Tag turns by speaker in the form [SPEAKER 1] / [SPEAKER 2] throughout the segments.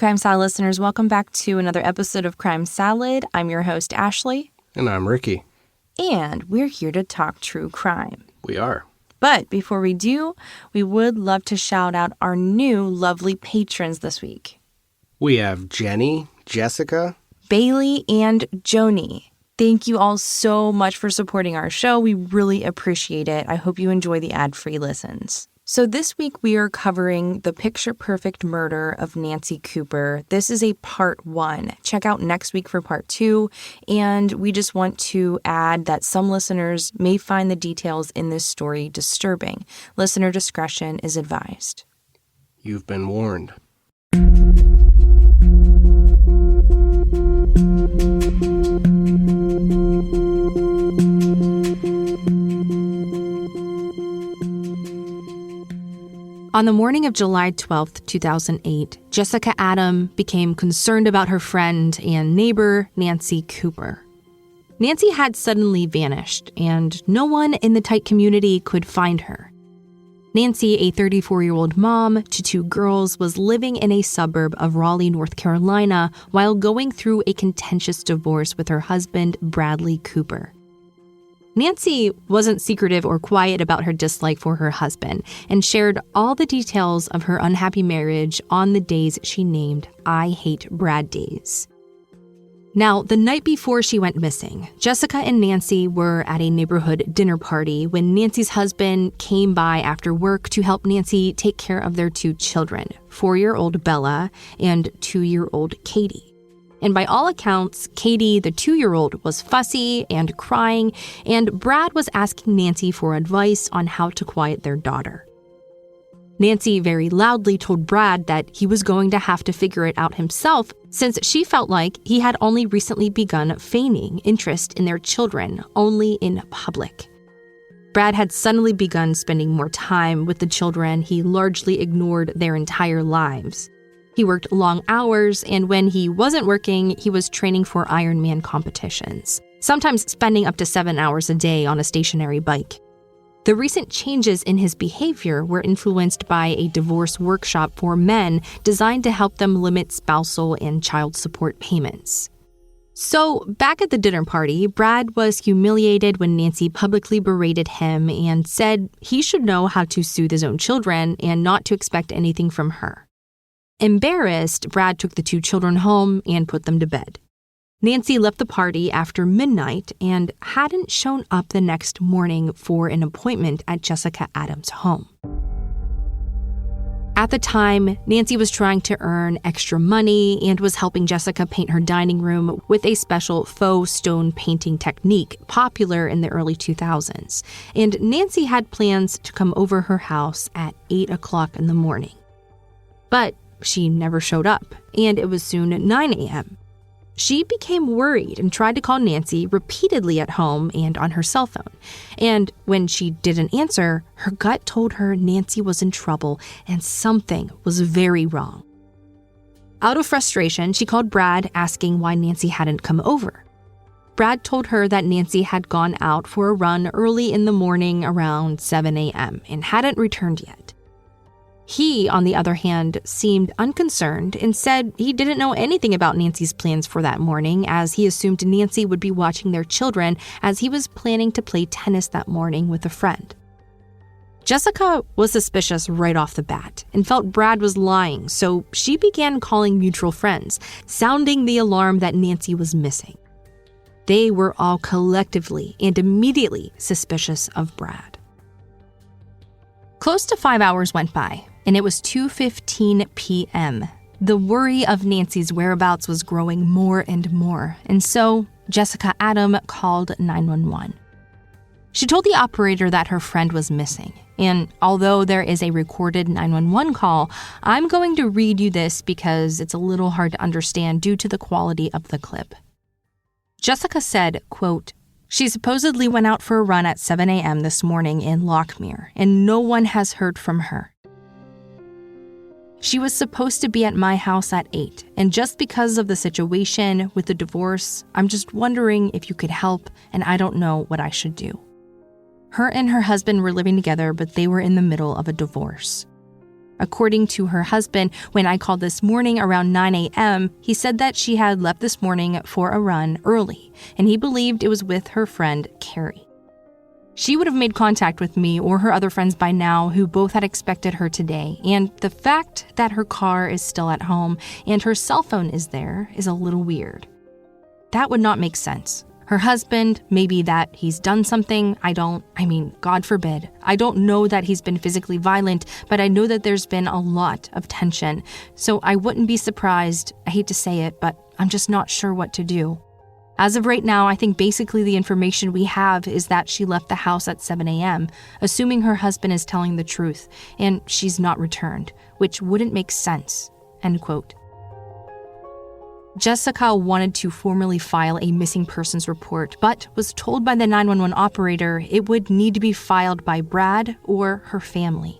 [SPEAKER 1] Crime Salad listeners. Welcome back to another episode of Crime Salad. I'm your host, Ashley.
[SPEAKER 2] And I'm Ricky.
[SPEAKER 1] And we're here to talk true crime.
[SPEAKER 2] We are.
[SPEAKER 1] But before we do, we would love to shout out our new lovely patrons this week.
[SPEAKER 2] We have Jenny, Jessica,
[SPEAKER 1] Bailey, and Joni. Thank you all so much for supporting our show. We really appreciate it. I hope you enjoy the ad-free listens. So this week we are covering the picture-perfect murder of Nancy Cooper. This is a part 1. Check out next week for part 2. And we just want to add that some listeners may find the details in this story disturbing. Listener discretion is advised.
[SPEAKER 2] You've been warned.
[SPEAKER 3] On the morning of July 12, 2008, Jessica Adam became concerned about her friend and neighbor, Nancy Cooper. Nancy had suddenly vanished, and no one in the tight community could find her. Nancy, a 34-year-old mom to 2 girls, was living in a suburb of Raleigh, North Carolina, while going through a contentious divorce with her husband, Bradley Cooper. Nancy wasn't secretive or quiet about her dislike for her husband and shared all the details of her unhappy marriage on the days she named I Hate Brad Days. Now, the night before she went missing, Jessica and Nancy were at a neighborhood dinner party when Nancy's husband came by after work to help Nancy take care of their 2 children, 4-year-old Bella and 2-year-old Katie. And by all accounts, Katie, the 2-year-old, was fussy and crying, and Brad was asking Nancy for advice on how to quiet their daughter. Nancy very loudly told Brad that he was going to have to figure it out himself, since she felt like he had only recently begun feigning interest in their children, only in public. Brad had suddenly begun spending more time with the children he largely ignored their entire lives. He worked long hours, and when he wasn't working, he was training for Ironman competitions, sometimes spending up to 7 hours a day on a stationary bike. The recent changes in his behavior were influenced by a divorce workshop for men designed to help them limit spousal and child support payments. So, back at the dinner party, Brad was humiliated when Nancy publicly berated him and said he should know how to soothe his own children and not to expect anything from her. Embarrassed, Brad took the 2 children home and put them to bed. Nancy left the party after midnight and hadn't shown up the next morning for an appointment at Jessica Adams' home. At the time, Nancy was trying to earn extra money and was helping Jessica paint her dining room with a special faux stone painting technique popular in the early 2000s. And Nancy had plans to come over her house at 8 o'clock in the morning. But she never showed up, and it was soon 9 a.m. She became worried and tried to call Nancy repeatedly at home and on her cell phone. And when she didn't answer, her gut told her Nancy was in trouble and something was very wrong. Out of frustration, she called Brad asking why Nancy hadn't come over. Brad told her that Nancy had gone out for a run early in the morning around 7 a.m. and hadn't returned yet. He, on the other hand, seemed unconcerned and said he didn't know anything about Nancy's plans for that morning, as he assumed Nancy would be watching their children as he was planning to play tennis that morning with a friend. Jessica was suspicious right off the bat and felt Brad was lying, so she began calling mutual friends, sounding the alarm that Nancy was missing. They were all collectively and immediately suspicious of Brad. Close to 5 hours went by, and it was 2:15 p.m. The worry of Nancy's whereabouts was growing more and more, and so Jessica Adam called 911. She told the operator that her friend was missing, and although there is a recorded 911 call, I'm going to read you this because it's a little hard to understand due to the quality of the clip. Jessica said, quote, "She supposedly went out for a run at 7 a.m. this morning in Lockmere, and no one has heard from her. She was supposed to be at my house at 8, and just because of the situation with the divorce, I'm just wondering if you could help, and I don't know what I should do." Her and her husband were living together, but they were in the middle of a divorce. According to her husband, when I called this morning around 9 a.m., he said that she had left this morning for a run early, and he believed it was with her friend Cary. She would have made contact with me or her other friends by now who both had expected her today, and the fact that her car is still at home and her cell phone is there is a little weird. That would not make sense. Her husband, maybe that he's done something, God forbid. I don't know that he's been physically violent, but I know that there's been a lot of tension. So I wouldn't be surprised, I hate to say it, but I'm just not sure what to do. As of right now, I think basically the information we have is that she left the house at 7 a.m., assuming her husband is telling the truth, and she's not returned, which wouldn't make sense, end quote. Jessica wanted to formally file a missing persons report, but was told by the 911 operator it would need to be filed by Brad or her family.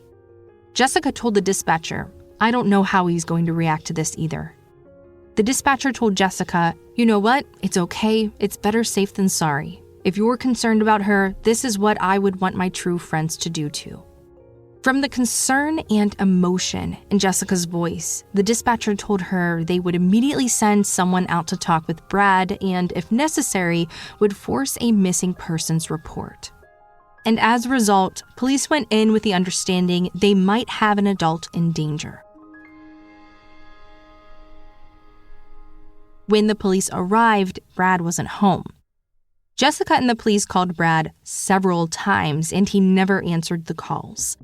[SPEAKER 3] Jessica told the dispatcher, "I don't know how he's going to react to this either." The dispatcher told Jessica, "You know what? It's okay. It's better safe than sorry. If you're concerned about her, this is what I would want my true friends to do too." From the concern and emotion in Jessica's voice, the dispatcher told her they would immediately send someone out to talk with Brad and, if necessary, would force a missing persons report. And as a result, police went in with the understanding they might have an adult in danger. When the police arrived, Brad wasn't home. Jessica and the police called Brad several times, and he never answered the calls.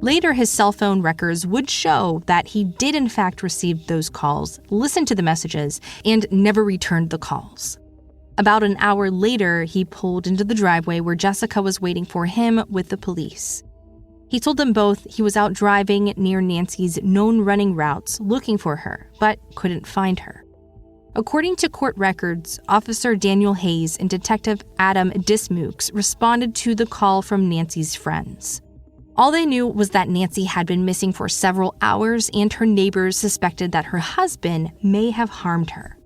[SPEAKER 3] Later, his cell phone records would show that he did in fact receive those calls, listened to the messages, and never returned the calls. About an hour later, he pulled into the driveway where Jessica was waiting for him with the police. He told them both he was out driving near Nancy's known running routes looking for her, but couldn't find her. According to court records, Officer Daniel Hayes and Detective Adam Dismukes responded to the call from Nancy's friends. All they knew was that Nancy had been missing for several hours, and her neighbors suspected that her husband may have harmed her.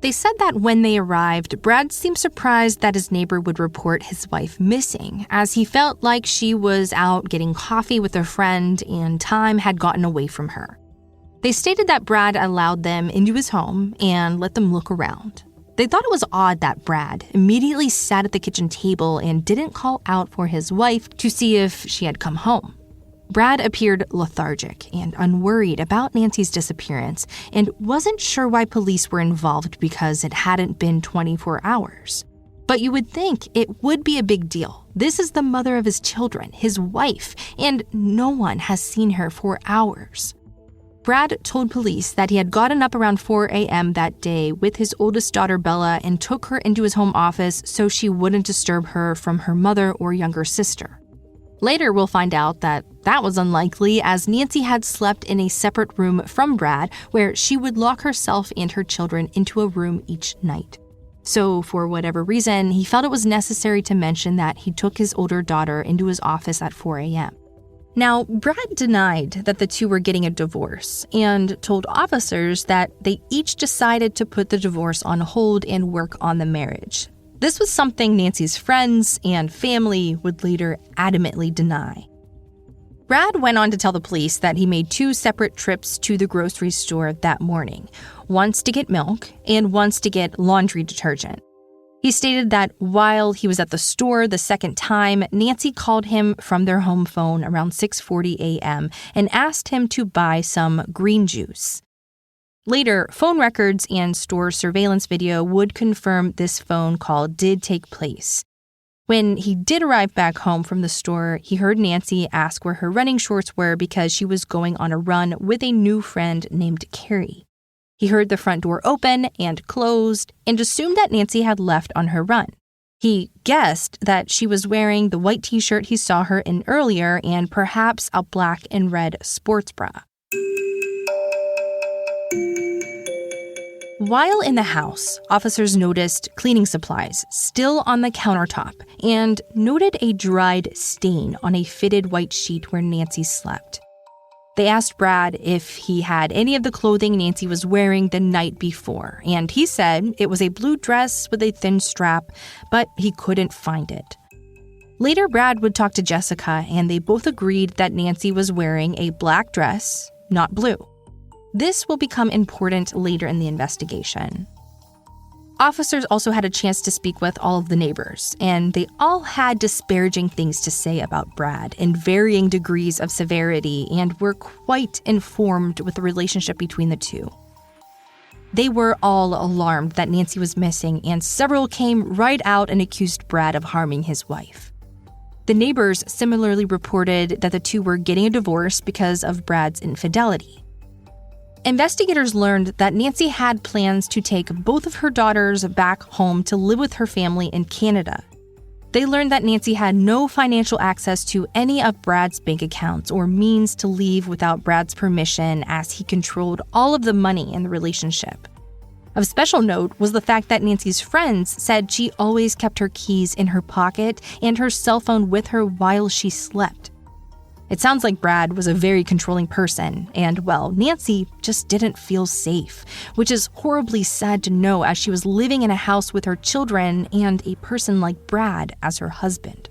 [SPEAKER 3] They said that when they arrived, Brad seemed surprised that his neighbor would report his wife missing, as he felt like she was out getting coffee with a friend and time had gotten away from her. They stated that Brad allowed them into his home and let them look around. They thought it was odd that Brad immediately sat at the kitchen table and didn't call out for his wife to see if she had come home. Brad appeared lethargic and unworried about Nancy's disappearance and wasn't sure why police were involved because it hadn't been 24 hours. But you would think it would be a big deal. This is the mother of his children, his wife, and no one has seen her for hours. Brad told police that he had gotten up around 4 a.m. that day with his oldest daughter Bella and took her into his home office so she wouldn't disturb her from her mother or younger sister. Later, we'll find out that that was unlikely, as Nancy had slept in a separate room from Brad where she would lock herself and her children into a room each night. So, for whatever reason, he felt it was necessary to mention that he took his older daughter into his office at 4 a.m. Now, Brad denied that the two were getting a divorce and told officers that they each decided to put the divorce on hold and work on the marriage. This was something Nancy's friends and family would later adamantly deny. Brad went on to tell the police that he made 2 separate trips to the grocery store that morning, once to get milk and once to get laundry detergent. He stated that while he was at the store the second time, Nancy called him from their home phone around 6:40 a.m. and asked him to buy some green juice. Later, phone records and store surveillance video would confirm this phone call did take place. When he did arrive back home from the store, he heard Nancy ask where her running shorts were because she was going on a run with a new friend named Cary. He heard the front door open and closed and assumed that Nancy had left on her run. He guessed that she was wearing the white t-shirt he saw her in earlier and perhaps a black and red sports bra. While in the house, officers noticed cleaning supplies still on the countertop and noted a dried stain on a fitted white sheet where Nancy slept. They asked Brad if he had any of the clothing Nancy was wearing the night before, and he said it was a blue dress with a thin strap, but he couldn't find it. Later, Brad would talk to Jessica, and they both agreed that Nancy was wearing a black dress, not blue. This will become important later in the investigation. Officers also had a chance to speak with all of the neighbors, and they all had disparaging things to say about Brad in varying degrees of severity and were quite informed with the relationship between the two. They were all alarmed that Nancy was missing, and several came right out and accused Brad of harming his wife. The neighbors similarly reported that the two were getting a divorce because of Brad's infidelity. Investigators learned that Nancy had plans to take both of her daughters back home to live with her family in Canada. They learned that Nancy had no financial access to any of Brad's bank accounts or means to leave without Brad's permission, as he controlled all of the money in the relationship. Of special note was the fact that Nancy's friends said she always kept her keys in her pocket and her cell phone with her while she slept. It sounds like Brad was a very controlling person, and, well, Nancy just didn't feel safe, which is horribly sad to know as she was living in a house with her children and a person like Brad as her husband.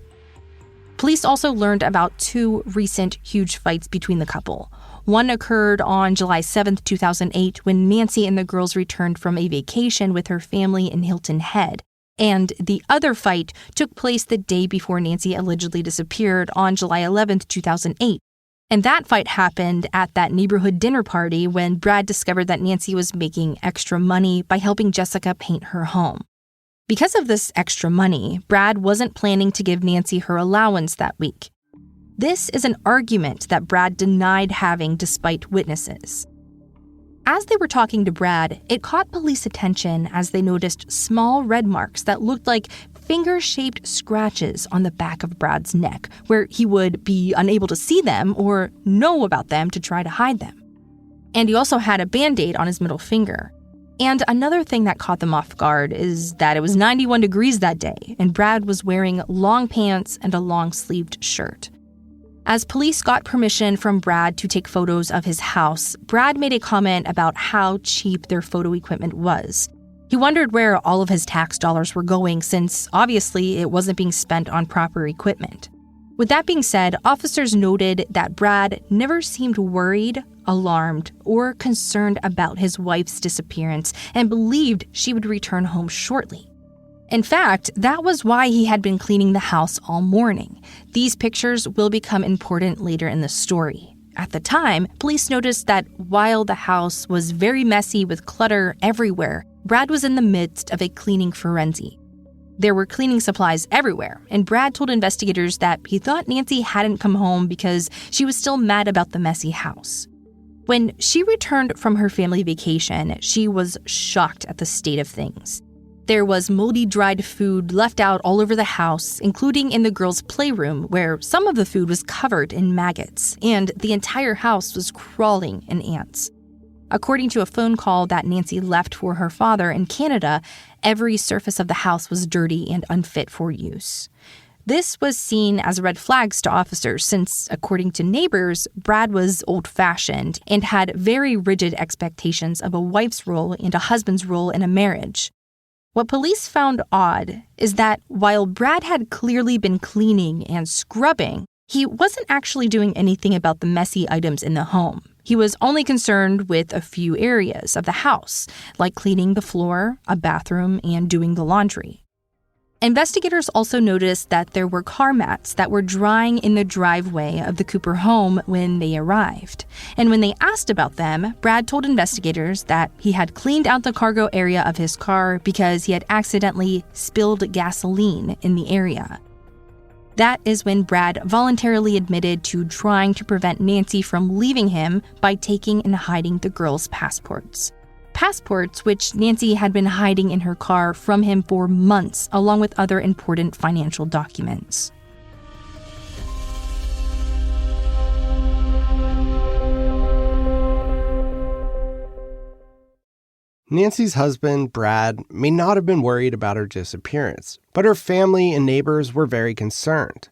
[SPEAKER 3] Police also learned about two recent huge fights between the couple. One occurred on July 7, 2008, when Nancy and the girls returned from a vacation with her family in Hilton Head. And the other fight took place the day before Nancy allegedly disappeared on July 11, 2008. And that fight happened at that neighborhood dinner party when Brad discovered that Nancy was making extra money by helping Jessica paint her home. Because of this extra money, Brad wasn't planning to give Nancy her allowance that week. This is an argument that Brad denied having despite witnesses. As they were talking to Brad, it caught police attention as they noticed small red marks that looked like finger-shaped scratches on the back of Brad's neck, where he would be unable to see them or know about them to try to hide them. And he also had a Band-Aid on his middle finger. And another thing that caught them off guard is that it was 91 degrees that day, and Brad was wearing long pants and a long-sleeved shirt. As police got permission from Brad to take photos of his house, Brad made a comment about how cheap their photo equipment was. He wondered where all of his tax dollars were going, since obviously it wasn't being spent on proper equipment. With that being said, officers noted that Brad never seemed worried, alarmed, or concerned about his wife's disappearance and believed she would return home shortly. In fact, that was why he had been cleaning the house all morning. These pictures will become important later in the story. At the time, police noticed that while the house was very messy with clutter everywhere, Brad was in the midst of a cleaning frenzy. There were cleaning supplies everywhere, and Brad told investigators that he thought Nancy hadn't come home because she was still mad about the messy house. When she returned from her family vacation, she was shocked at the state of things. There was moldy dried food left out all over the house, including in the girls' playroom, where some of the food was covered in maggots, and the entire house was crawling in ants. According to a phone call that Nancy left for her father in Canada, every surface of the house was dirty and unfit for use. This was seen as red flags to officers since, according to neighbors, Brad was old-fashioned and had very rigid expectations of a wife's role and a husband's role in a marriage. What police found odd is that while Brad had clearly been cleaning and scrubbing, he wasn't actually doing anything about the messy items in the home. He was only concerned with a few areas of the house, like cleaning the floor, a bathroom, and doing the laundry. Investigators also noticed that there were car mats that were drying in the driveway of the Cooper home when they arrived. And when they asked about them, Brad told investigators that he had cleaned out the cargo area of his car because he had accidentally spilled gasoline in the area. That is when Brad voluntarily admitted to trying to prevent Nancy from leaving him by taking and hiding the girls' passports. Passports which Nancy had been hiding in her car from him for months, along with other important financial documents.
[SPEAKER 2] Nancy's husband, Brad, may not have been worried about her disappearance, but her family and neighbors were very concerned.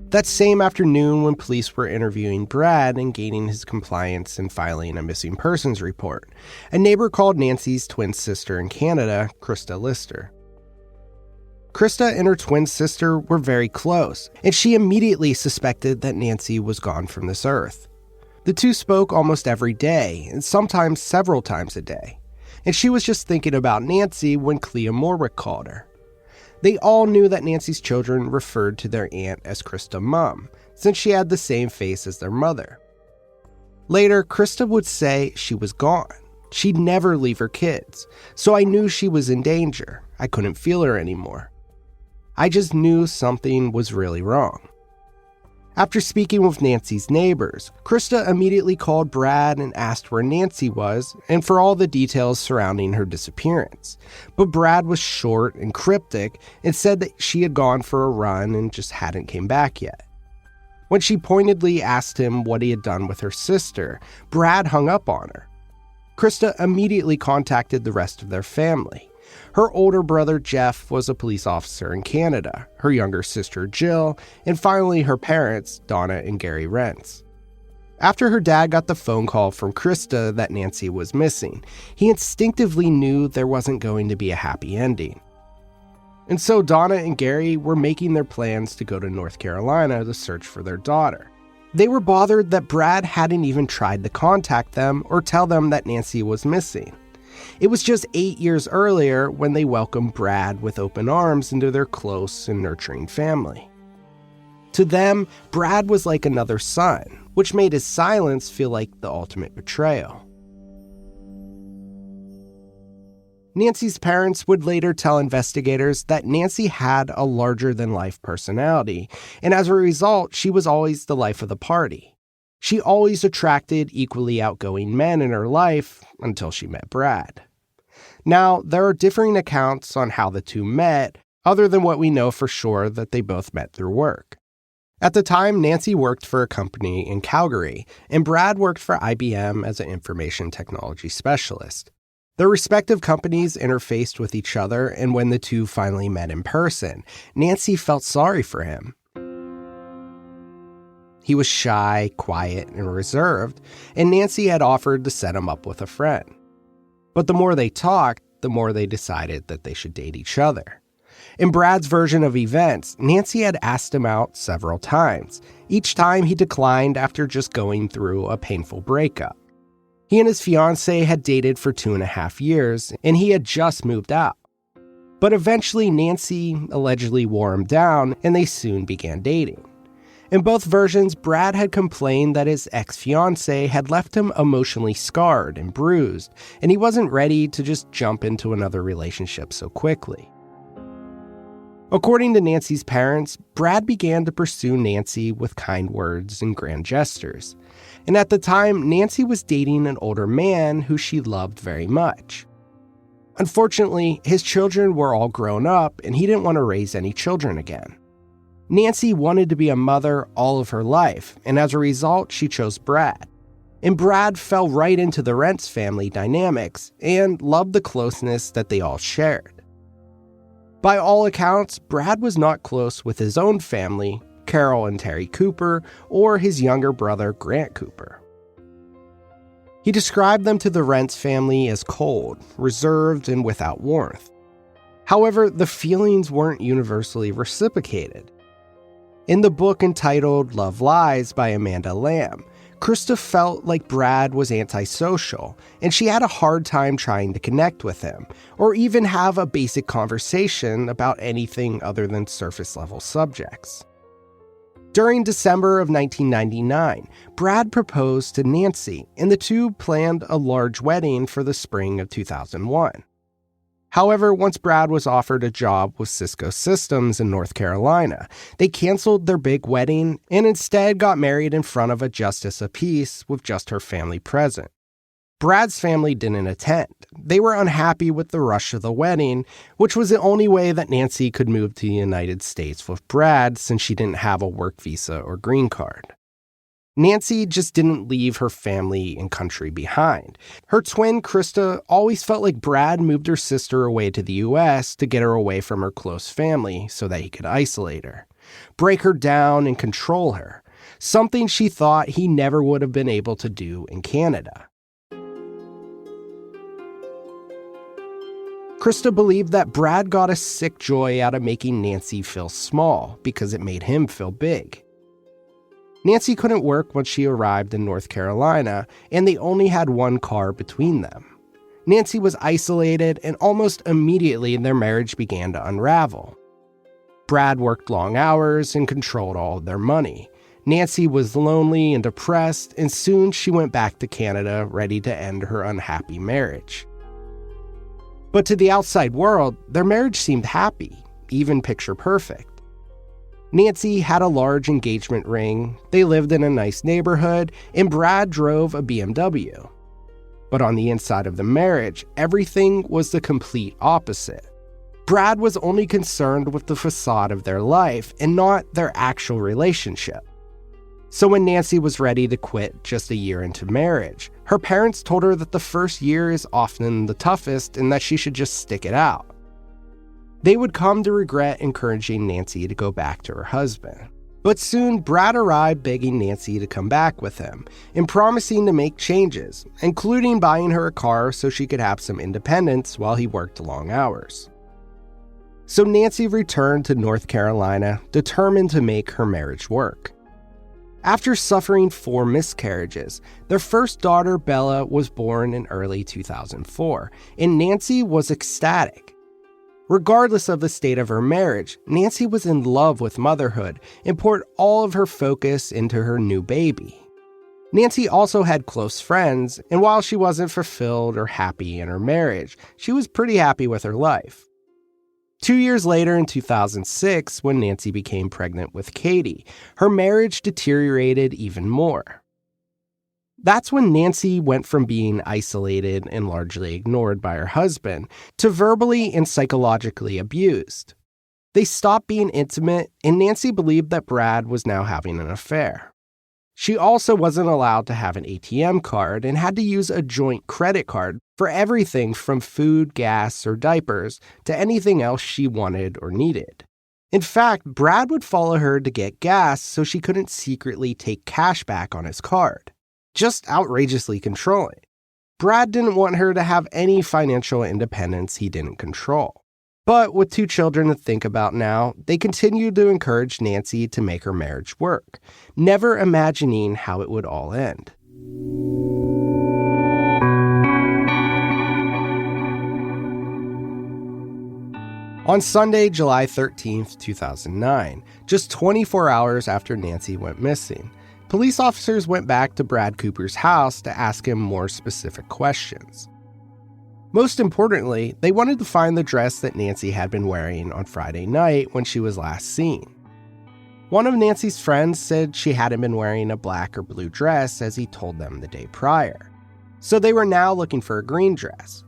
[SPEAKER 2] That same afternoon, when police were interviewing Brad and gaining his compliance and filing a missing persons report, a neighbor called Nancy's twin sister in Canada, Krista Lister. Krista and her twin sister were very close, and she immediately suspected that Nancy was gone from this earth. The two spoke almost every day, and sometimes several times a day, and she was just thinking about Nancy when Clea Morwick called her. They all knew that Nancy's children referred to their aunt as Krista Mum, since she had the same face as their mother. Later, Krista would say she was gone. She'd never leave her kids, so I knew she was in danger. I couldn't feel her anymore. I just knew something was really wrong. After speaking with Nancy's neighbors, Krista immediately called Brad and asked where Nancy was and for all the details surrounding her disappearance. But Brad was short and cryptic and said that she had gone for a run and just hadn't came back yet. When she pointedly asked him what he had done with her sister, Brad hung up on her. Krista immediately contacted the rest of their family. Her older brother Jeff was a police officer in Canada, her younger sister Jill, and finally her parents, Donna and Gary Rentz. After her dad got the phone call from Krista that Nancy was missing, he instinctively knew there wasn't going to be a happy ending. And so Donna and Gary were making their plans to go to North Carolina to search for their daughter. They were bothered that Brad hadn't even tried to contact them or tell them that Nancy was missing. It was just 8 years earlier when they welcomed Brad with open arms into their close and nurturing family. To them, Brad was like another son, which made his silence feel like the ultimate betrayal. Nancy's parents would later tell investigators that Nancy had a larger-than-life personality, and as a result, she was always the life of the party. She always attracted equally outgoing men in her life until she met Brad. Now, there are differing accounts on how the two met, other than what we know for sure that they both met through work. At the time, Nancy worked for a company in Calgary, and Brad worked for IBM as an information technology specialist. Their respective companies interfaced with each other, and when the two finally met in person, Nancy felt sorry for him. He was shy, quiet, and reserved, and Nancy had offered to set him up with a friend. But the more they talked, the more they decided that they should date each other. In Brad's version of events, Nancy had asked him out several times. Each time he declined after just going through a painful breakup. He and his fiancée had dated for 2.5 years, and he had just moved out. But eventually, Nancy allegedly wore him down, and they soon began dating. In both versions, Brad had complained that his ex-fiancée had left him emotionally scarred and bruised, and he wasn't ready to just jump into another relationship so quickly. According to Nancy's parents, Brad began to pursue Nancy with kind words and grand gestures. And at the time, Nancy was dating an older man who she loved very much. Unfortunately, his children were all grown up, and he didn't want to raise any children again. Nancy wanted to be a mother all of her life, and as a result, she chose Brad. And Brad fell right into the Rentz family dynamics and loved the closeness that they all shared. By all accounts, Brad was not close with his own family, Carol and Terry Cooper, or his younger brother, Grant Cooper. He described them to the Rentz family as cold, reserved, and without warmth. However, the feelings weren't universally reciprocated. In the book entitled Love Lies by Amanda Lamb, Krista felt like Brad was antisocial, and she had a hard time trying to connect with him, or even have a basic conversation about anything other than surface-level subjects. During December of 1999, Brad proposed to Nancy, and the two planned a large wedding for the spring of 2001. However, once Brad was offered a job with Cisco Systems in North Carolina, they canceled their big wedding and instead got married in front of a justice of peace with just her family present. Brad's family didn't attend. They were unhappy with the rush of the wedding, which was the only way that Nancy could move to the United States with Brad since she didn't have a work visa or green card. Nancy just didn't leave her family and country behind. Her twin, Krista, always felt like Brad moved her sister away to the U.S. to get her away from her close family so that he could isolate her, break her down, and control her, something she thought he never would have been able to do in Canada. Krista believed that Brad got a sick joy out of making Nancy feel small because it made him feel big. Nancy couldn't work once she arrived in North Carolina, and they only had one car between them. Nancy was isolated, and almost immediately their marriage began to unravel. Brad worked long hours and controlled all of their money. Nancy was lonely and depressed, and soon she went back to Canada, ready to end her unhappy marriage. But to the outside world, their marriage seemed happy, even picture perfect. Nancy had a large engagement ring, they lived in a nice neighborhood, and Brad drove a BMW. But on the inside of the marriage, everything was the complete opposite. Brad was only concerned with the facade of their life and not their actual relationship. So when Nancy was ready to quit just a year into marriage, her parents told her that the first year is often the toughest and that she should just stick it out. They would come to regret encouraging Nancy to go back to her husband. But soon, Brad arrived begging Nancy to come back with him and promising to make changes, including buying her a car so she could have some independence while he worked long hours. So Nancy returned to North Carolina, determined to make her marriage work. After suffering 4 miscarriages, their first daughter, Bella, was born in early 2004, and Nancy was ecstatic. Regardless of the state of her marriage, Nancy was in love with motherhood and poured all of her focus into her new baby. Nancy also had close friends, and while she wasn't fulfilled or happy in her marriage, she was pretty happy with her life. 2 years later, in 2006, when Nancy became pregnant with Cary, her marriage deteriorated even more. That's when Nancy went from being isolated and largely ignored by her husband to verbally and psychologically abused. They stopped being intimate, and Nancy believed that Brad was now having an affair. She also wasn't allowed to have an ATM card and had to use a joint credit card for everything from food, gas, or diapers to anything else she wanted or needed. In fact, Brad would follow her to get gas so she couldn't secretly take cash back on his card. Just outrageously controlling. Brad didn't want her to have any financial independence he didn't control. But with 2 children to think about now, they continued to encourage Nancy to make her marriage work, never imagining how it would all end. On Sunday, July 13th, 2009, just 24 hours after Nancy went missing, police officers went back to Brad Cooper's house to ask him more specific questions. Most importantly, they wanted to find the dress that Nancy had been wearing on Friday night when she was last seen. One of Nancy's friends said she hadn't been wearing a black or blue dress as he told them the day prior. So they were now looking for a green dress.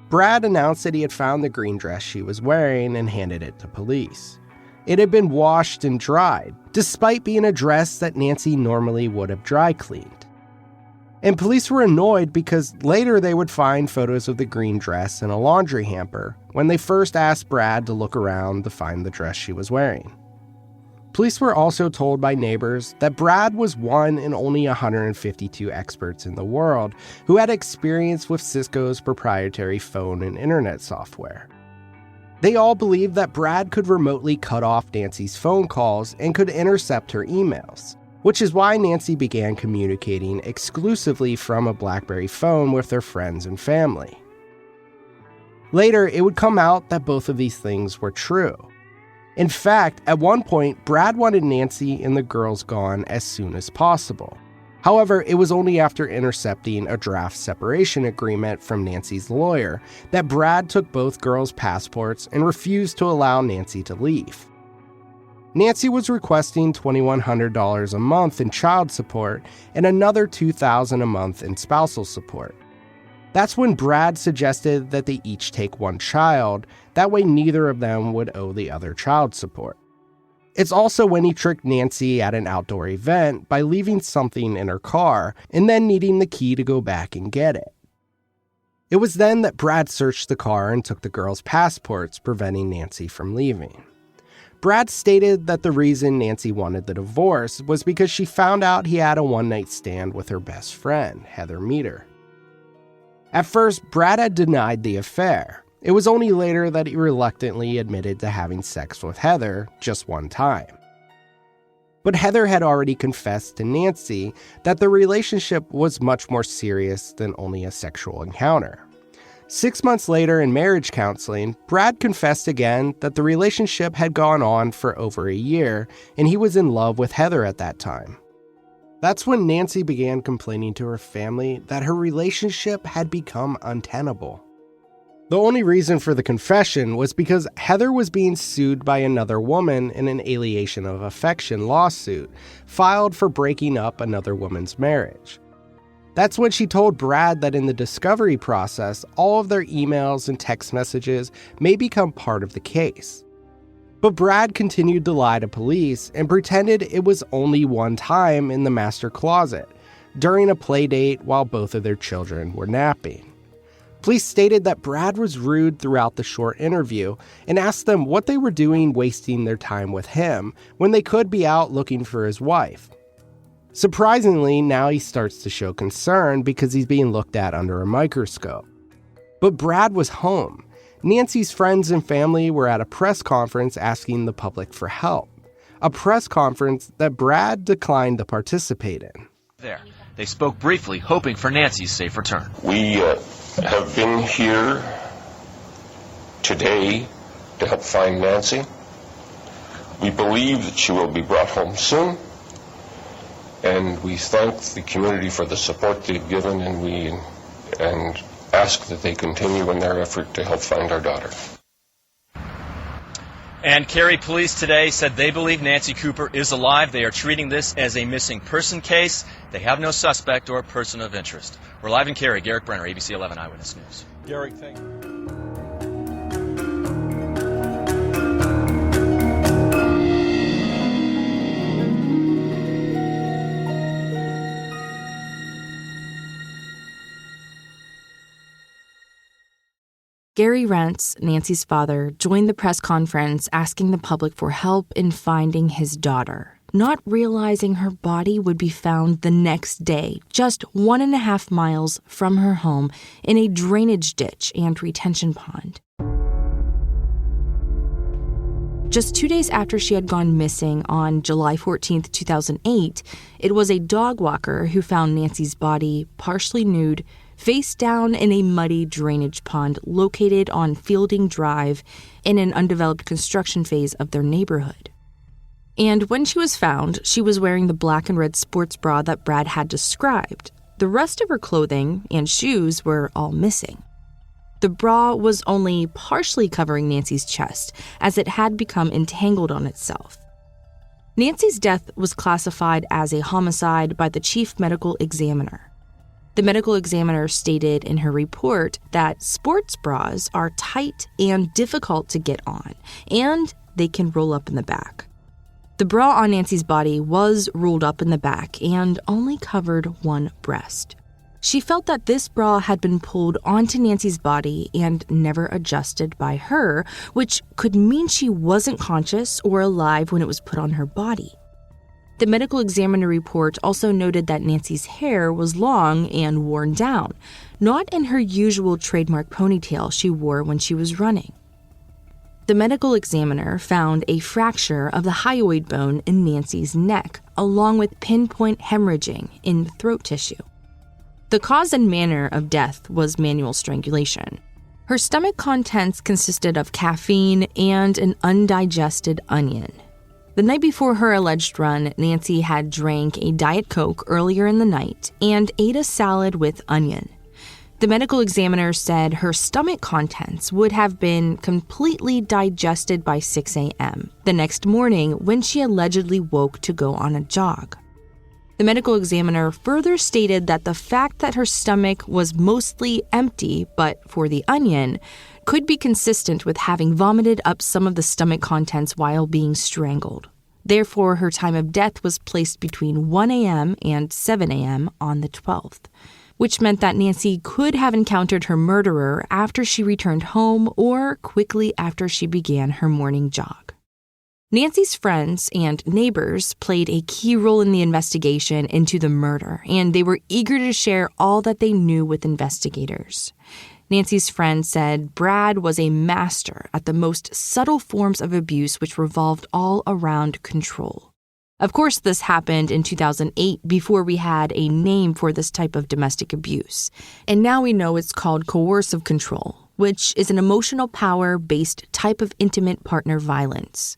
[SPEAKER 2] Brad announced that he had found the green dress she was wearing and handed it to police. It had been washed and dried, despite being a dress that Nancy normally would have dry cleaned. And police were annoyed because later they would find photos of the green dress in a laundry hamper when they first asked Brad to look around to find the dress she was wearing. Police were also told by neighbors that Brad was one in only 152 experts in the world who had experience with Cisco's proprietary phone and internet software. They all believed that Brad could remotely cut off Nancy's phone calls and could intercept her emails, which is why Nancy began communicating exclusively from a BlackBerry phone with her friends and family. Later, it would come out that both of these things were true. In fact, at one point, Brad wanted Nancy and the girls gone as soon as possible. However, it was only after intercepting a draft separation agreement from Nancy's lawyer that Brad took both girls' passports and refused to allow Nancy to leave. Nancy was requesting $2,100 a month in child support and another $2,000 a month in spousal support. That's when Brad suggested that they each take one child, that way neither of them would owe the other child support. It's also when he tricked Nancy at an outdoor event by leaving something in her car and then needing the key to go back and get it. It was then that Brad searched the car and took the girls' passports, preventing Nancy from leaving. Brad stated that the reason Nancy wanted the divorce was because she found out he had a one-night stand with her best friend, Heather Meter. At first, Brad had denied the affair, It was only later that he reluctantly admitted to having sex with Heather just one time. But Heather had already confessed to Nancy that the relationship was much more serious than only a sexual encounter. 6 months later in marriage counseling, Brad confessed again that the relationship had gone on for over a year and he was in love with Heather at that time. That's when Nancy began complaining to her family that her relationship had become untenable. The only reason for the confession was because Heather was being sued by another woman in an alienation of affection lawsuit filed for breaking up another woman's marriage. That's when she told Brad that in the discovery process, all of their emails and text messages may become part of the case. But Brad continued to lie to police and pretended it was only one time in the master closet, during a play date while both of their children were napping. Police stated that Brad was rude throughout the short interview and asked them what they were doing wasting their time with him when they could be out looking for his wife. Surprisingly, now he starts to show concern because he's being looked at under a microscope. But Brad was home. Nancy's friends and family were at a press conference asking the public for help. A press conference that Brad declined to participate in.
[SPEAKER 4] There. They spoke briefly, hoping for Nancy's safe return.
[SPEAKER 5] We have been here today to help find Nancy. We believe that she will be brought home soon. And we thank the community for the support they've given, and ask that they continue in their effort to help find our daughter.
[SPEAKER 4] And Cary police today said they believe Nancy Cooper is alive. They are treating this as a missing person case. They have no suspect or person of interest. We're live in Cary. Garrick Brenner, ABC 11 Eyewitness News.
[SPEAKER 6] Garrick, thank you.
[SPEAKER 3] Gary Rentz, Nancy's father, joined the press conference asking the public for help in finding his daughter, not realizing her body would be found the next day, just 1.5 miles from her home in a drainage ditch and retention pond. Just 2 days after she had gone missing on July 14, 2008, it was a dog walker who found Nancy's body partially nude, face down in a muddy drainage pond located on Fielding Drive in an undeveloped construction phase of their neighborhood. And when she was found, she was wearing the black and red sports bra that Brad had described. The rest of her clothing and shoes were all missing. The bra was only partially covering Nancy's chest, as it had become entangled on itself. Nancy's death was classified as a homicide by the chief medical examiner. The medical examiner stated in her report that sports bras are tight and difficult to get on, and they can roll up in the back. The bra on Nancy's body was rolled up in the back and only covered one breast. She felt that this bra had been pulled onto Nancy's body and never adjusted by her, which could mean she wasn't conscious or alive when it was put on her body. The medical examiner report also noted that Nancy's hair was long and worn down, not in her usual trademark ponytail she wore when she was running. The medical examiner found a fracture of the hyoid bone in Nancy's neck, along with pinpoint hemorrhaging in throat tissue. The cause and manner of death was manual strangulation. Her stomach contents consisted of caffeine and an undigested onion. The night before her alleged run, Nancy had drank a Diet Coke earlier in the night and ate a salad with onion. The medical examiner said her stomach contents would have been completely digested by 6 a.m. the next morning when she allegedly woke to go on a jog. The medical examiner further stated that the fact that her stomach was mostly empty, but for the onion, could be consistent with having vomited up some of the stomach contents while being strangled. Therefore, her time of death was placed between 1 a.m. and 7 a.m. on the 12th, which meant that Nancy could have encountered her murderer after she returned home or quickly after she began her morning jog. Nancy's friends and neighbors played a key role in the investigation into the murder, and they were eager to share all that they knew with investigators. Nancy's friend said Brad was a master at the most subtle forms of abuse, which revolved all around control. Of course, this happened in 2008 before we had a name for this type of domestic abuse. And now we know it's called coercive control, which is an emotional power-based type of intimate partner violence.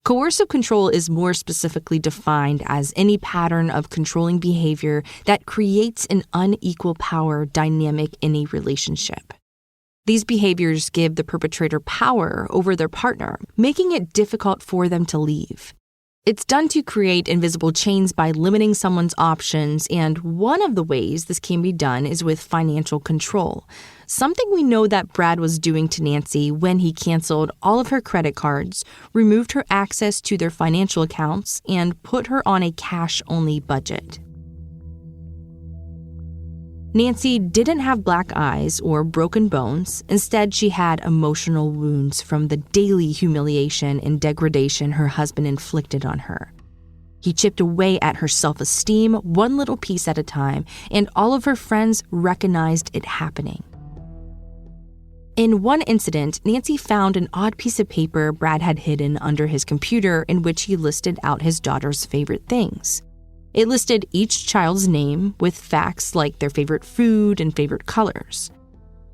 [SPEAKER 3] Coercive control is more specifically defined as any pattern of controlling behavior that creates an unequal power dynamic in a relationship. These behaviors give the perpetrator power over their partner, making it difficult for them to leave. It's done to create invisible chains by limiting someone's options, and one of the ways this can be done is with financial control, something we know that Brad was doing to Nancy when he canceled all of her credit cards, removed her access to their financial accounts, and put her on a cash-only budget. Nancy didn't have black eyes or broken bones. Instead, she had emotional wounds from the daily humiliation and degradation her husband inflicted on her. He chipped away at her self-esteem one little piece at a time, and all of her friends recognized it happening. In one incident, Nancy found an odd piece of paper Brad had hidden under his computer in which he listed out his daughter's favorite things. It listed each child's name with facts like their favorite food and favorite colors.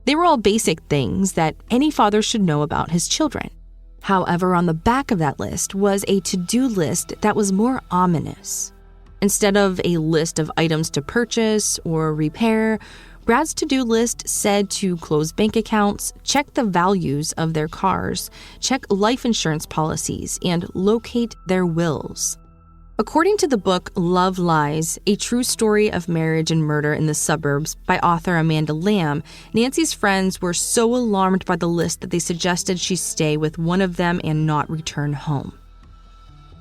[SPEAKER 3] They were all basic things that any father should know about his children. However, on the back of that list was a to-do list that was more ominous. Instead of a list of items to purchase or repair, Brad's to-do list said to close bank accounts, check the values of their cars, check life insurance policies, and locate their wills. According to the book Love Lies, A True Story of Marriage and Murder in the Suburbs by author Amanda Lamb, Nancy's friends were so alarmed by the list that they suggested she stay with one of them and not return home.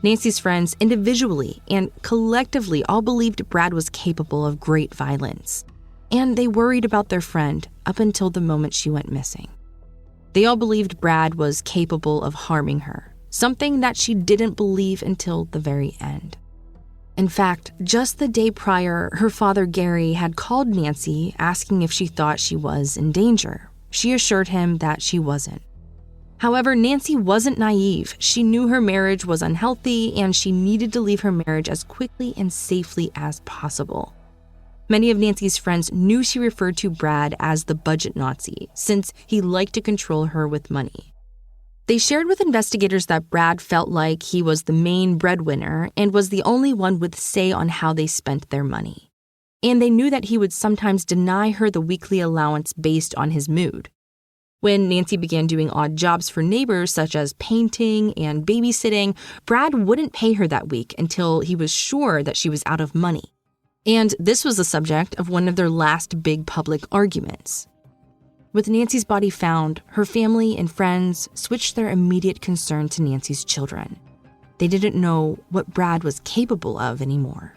[SPEAKER 3] Nancy's friends individually and collectively all believed Brad was capable of great violence, and they worried about their friend up until the moment she went missing. They all believed Brad was capable of harming her, something that she didn't believe until the very end. In fact, just the day prior, her father Cary had called Nancy asking if she thought she was in danger. She assured him that she wasn't. However, Nancy wasn't naive. She knew her marriage was unhealthy and she needed to leave her marriage as quickly and safely as possible. Many of Nancy's friends knew she referred to Brad as the budget Nazi, since he liked to control her with money. They shared with investigators that Brad felt like he was the main breadwinner and was the only one with say on how they spent their money. And they knew that he would sometimes deny her the weekly allowance based on his mood. When Nancy began doing odd jobs for neighbors such as painting and babysitting, Brad wouldn't pay her that week until he was sure that she was out of money. And this was the subject of one of their last big public arguments. With Nancy's body found, her family and friends switched their immediate concern to Nancy's children. They didn't know what Brad was capable of anymore.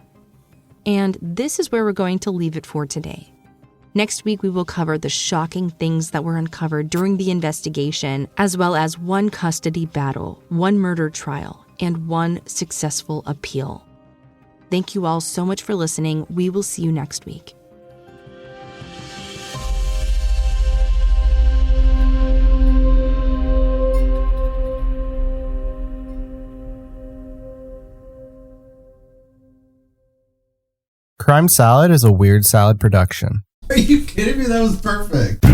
[SPEAKER 3] And this is where we're going to leave it for today. Next week, we will cover the shocking things that were uncovered during the investigation, as well as one custody battle, one murder trial, and one successful appeal. Thank you all so much for listening. We will see you next week.
[SPEAKER 2] Crime Salad is a Weird Salad production.
[SPEAKER 6] Are you kidding me? That was perfect.